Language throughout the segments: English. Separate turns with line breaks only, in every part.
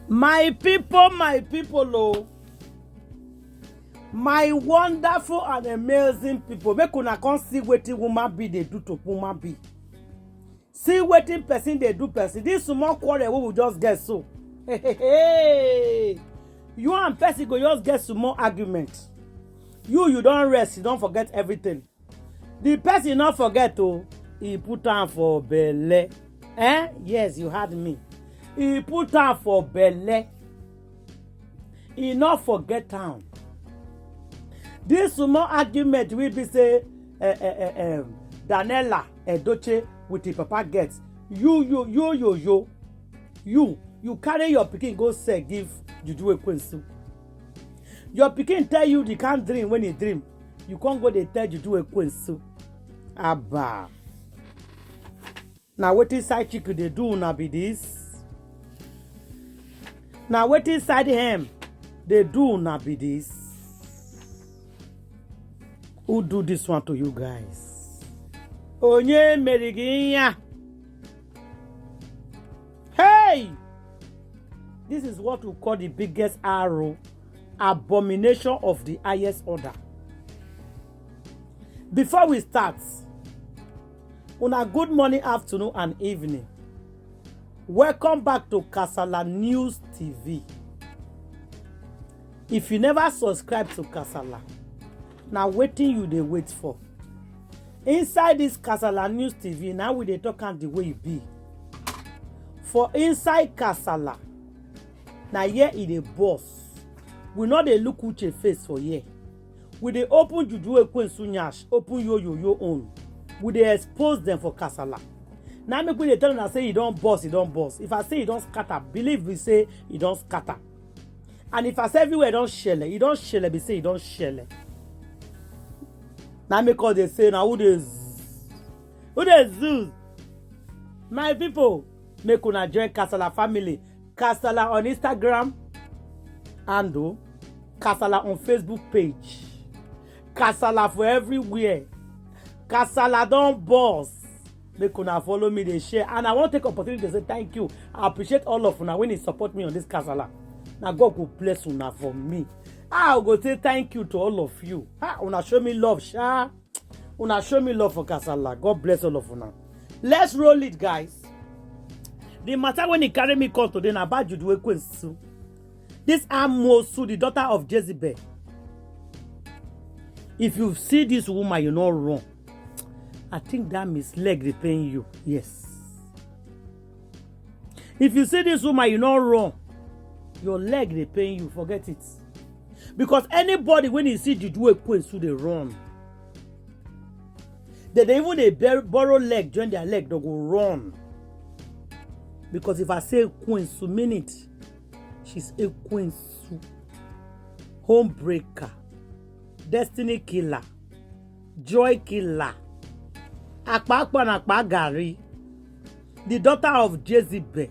My people, oh, my wonderful and amazing people, make una come see wetin woman be they do to woman be. See wetin person they do person. This small quarrel we will just get so. Hey. You and person go just get small argument. You don't rest, you don't forget everything. The person not forget oh, he put on for belle. Eh? Yes, you heard me. He put on for belle. He not forget town. This small argument will be say Danille Edochie with the papa gets. You carry your pikin go say give Judyaustin. Your pikin tell you they can't dream when he dream. You can't go they tell Judyaustin. Abba. Now what is side chick they do now be this? Now what is side him they do now be this? Who do this one to you guys? Onye meriginya. Hey! This is what we call the biggest arrow, abomination of the highest order. Before we start, on a good morning, afternoon, and evening, welcome back to Kasala News TV. If you never subscribe to Kasala, now waiting you they wait for. Inside this Kasala News TV, now we they talk on the way it be. For inside Kasala, now here is the boss. We know they look with your face for here. We they open Judyaustin, open your own. We they expose them for Kasala. Now make we they tell them say you don't boss, you don't boss. If I say you don't scatter, believe we say you don't scatter. And if I say everywhere you don't shell, you don't shell, we say you don't shell. Now make all they say now who they zoos. My people, make una join Kasala family. Kasala on Instagram and Kasala on Facebook page. Kasala for everywhere. Kasala don't boss. Make una follow me, they share. And I want to take opportunity to say thank you. I appreciate all of una when you support me on this Kasala. Now God will bless una for me. I will say thank you to all of you. Una show me love, sha. Una show me love for Kasala. God bless all of una. Let's roll it, guys. The matter when he carry me come today na about Judyaustin. This Amosu, the daughter of Jezebel. If you see this woman, you're not wrong. I think that Miss Leg they paying you. Yes. If you see this woman, you're not wrong. Your leg they paying you. Forget it. Because anybody when you see Judyaustin, they run. They even they borrow leg, join their leg, they go run. Because if I say Queen Su minute, she's a Queen Su. Homebreaker. Destiny killer. Joy killer. Akpagari. The daughter of Jezebel.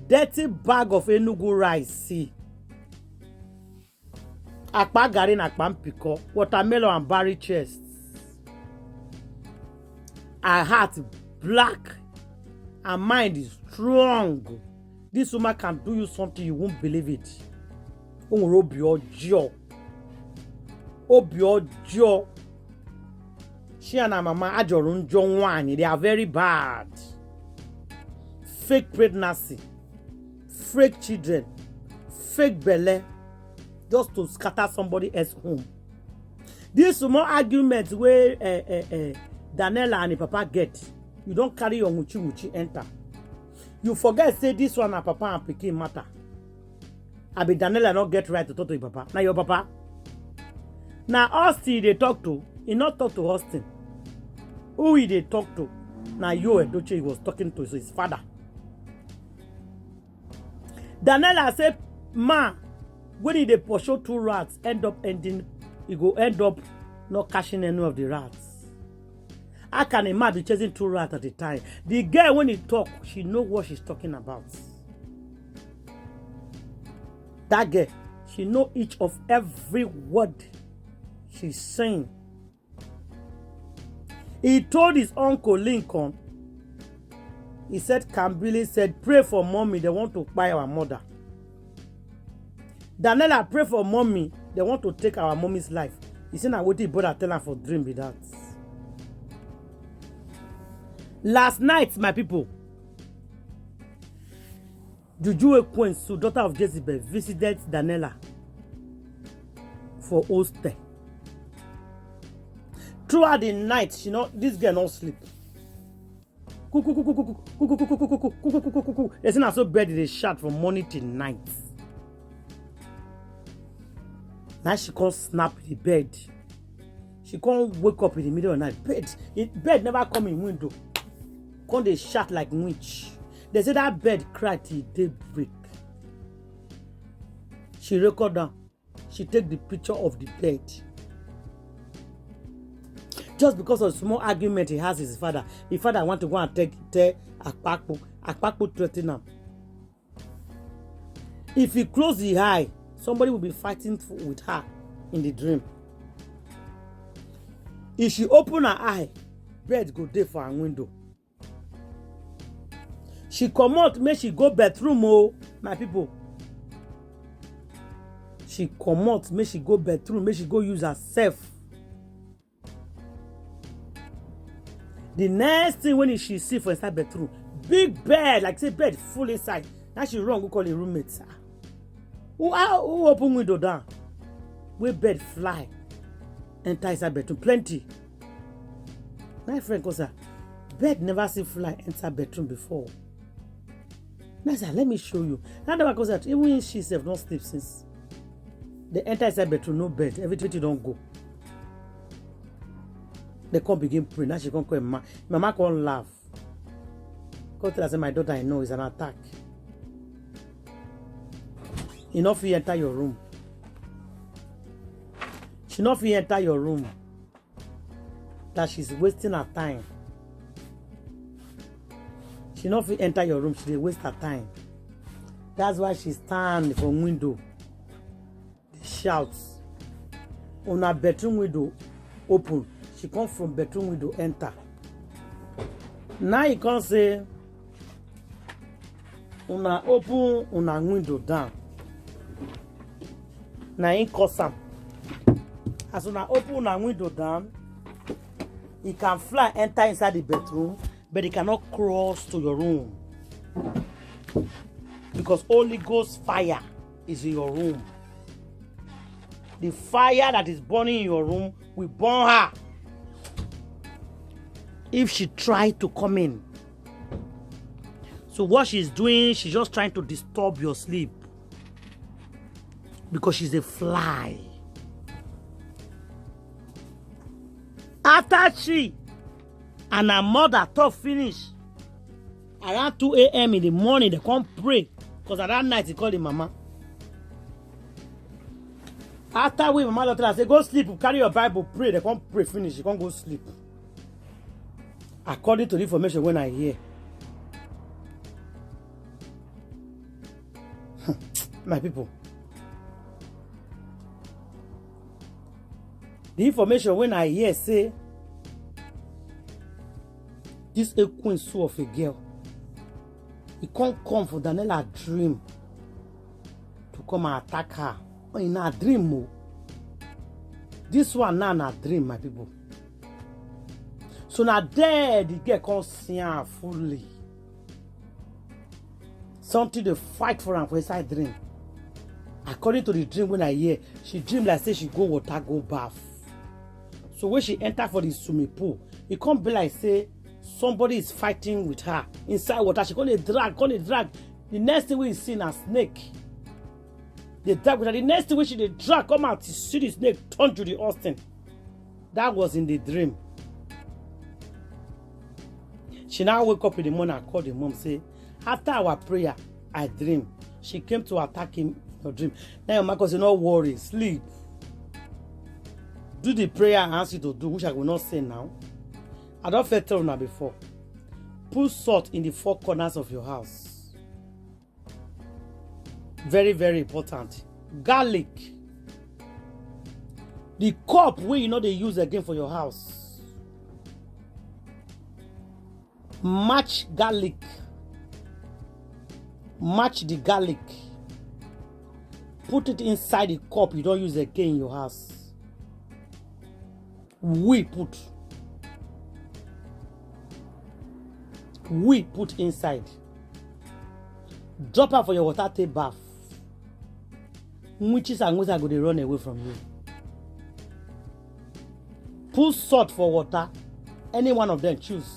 Dirty bag of Enugu rice. See. Akpagari na Akpampiko. Watermelon and berry chest. Her heart black. Her mind is strong. This woman can do you something you won't believe it. Obiojo. She and her mama Ajorun John Wani. They are very bad. Fake pregnancy. Fake children. Fake belly. Just to scatter somebody else's home. This small argument where Danille and the papa get. You don't carry your muchi enter. You forget say this one and papa and pikin matter. I be Danille not get right to talk to your papa. Now your papa. Now Austin they talk to. He not talk to Austin. Who he they talk to? Now Yuledochie was talking to his father. Danille said, ma, when he they pursue two rats, he go end up not catching any of the rats. How can a man be chasing two rats at a time? The girl, when he talk, she know what she's talking about. That girl, she know each of every word she's saying. He told his uncle Lincoln He said, Kambili said, pray for mommy. They want to buy our mother. Danille, pray for mommy. They want to take our mommy's life. He said, what did brother tell her for dream with that? Last night, my people, Judyaustin, daughter of Jezebel, visited Danille for hostel. Throughout the night, this girl not sleep. They say so bed they shout from morning till night. Now she can't snap the bed. She can't wake up in the middle of the night. Bed never come in window. Can't they shout like witch? They say that bed cried till daybreak. She record down. She take the picture of the bed. Just because of a small argument he has with his father. His father want to go and tell Akpakpo. Akpakpo threaten him. If he close the eye, somebody will be fighting with her in the dream. If she open her eye, bed go there for her window. She come out, make she go bedroom, oh, my people. She come out, make she go bedroom, make she go use herself. The next thing when she see for inside bedroom, big bed, like say bed full inside. Now she run, go call the roommates. Who open window down? Where bed fly, enter inside bedroom, plenty. My friend goes, bed never see fly enter bedroom before. Now I said, let me show you. Now never goes that even she self not sleep since. They enter inside bedroom, no bed, everything don't go. They can't begin praying. Now she can't call mama. Mama can't laugh. Because tell her, say, my daughter, I know it's an attack. Enough you enter your room. She not fit enter your room. That she's wasting her time. She not fit enter your room. She dey waste her time. That's why she stand from window. They shout. On her bedroom window open. She come from bedroom window enter. Now you can't say una open una window down. Now in custom. As una open una window down, it can fly enter inside the bedroom, but it cannot cross to your room. Because Holy Ghost fire is in your room. The fire that is burning in your room will burn her. If she tried to come in. So what she's doing, she's just trying to disturb your sleep. Because she's a fly. After she and her mother talk finish, around 2 a.m. in the morning, they come pray. Because at that night, he called the mama. After we, mama tell her, say, go sleep, carry your Bible, pray. They come pray, finish, you can't go sleep. According to the information when I hear. My people. The information when I hear say this a queen soul of a girl. It can't come for Danille dream to come and attack her. Or in a dream. Oh. This one now in a dream, my people. So now there the girl can't see her fully. Something to fight for her for inside dream. According to the dream when I hear, she dream like say she go water, go bath. So when she enter for the swimming pool, it can't be like say somebody is fighting with her inside water. She can't drag. The next thing we see a snake. They drag with her. The next thing we see they drag come out to see the snake turn to Judyaustin. That was in the dream. She now wake up in the morning and call the mom, say, after our prayer, I dream. She came to attack him in her dream. Now your mom say, no worry, sleep. Do the prayer I ask you to do, which I will not say now. I don't feel tell you before. Put salt in the 4 corners of your house. Very, very important. Garlic. The cup where you know they use again for your house. Match garlic. Match the garlic. Put it inside the cup you don't use again in your house. We put inside. Drop her for your water, take bath. Witches and wizards go, they run away from you. Put salt for water. Any one of them, choose.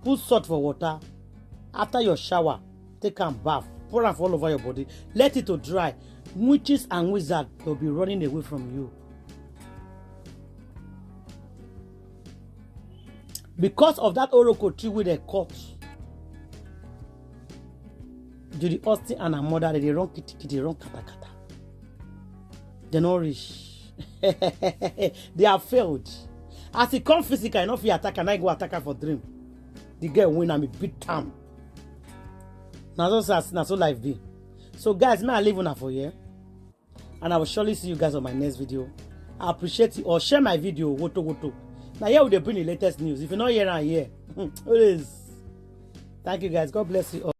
Put salt for water. After your shower, take a bath. Pour it all over your body. Let it to dry. Witches and wizards will be running away from you. Because of that oracle tree with a cut, Judyaustin and her mother, they run kitty, run kata. They're not rich. They have failed. As he come physical, enough he attack, and I go attack her for dream. The girl win and me beat time. Now so life be. So guys, may I leave one for here, and I will surely see you guys on my next video. I appreciate you, or share my video. Woto. Now here we bring the latest news. If you're not here and here, it is. Thank you guys. God bless you all.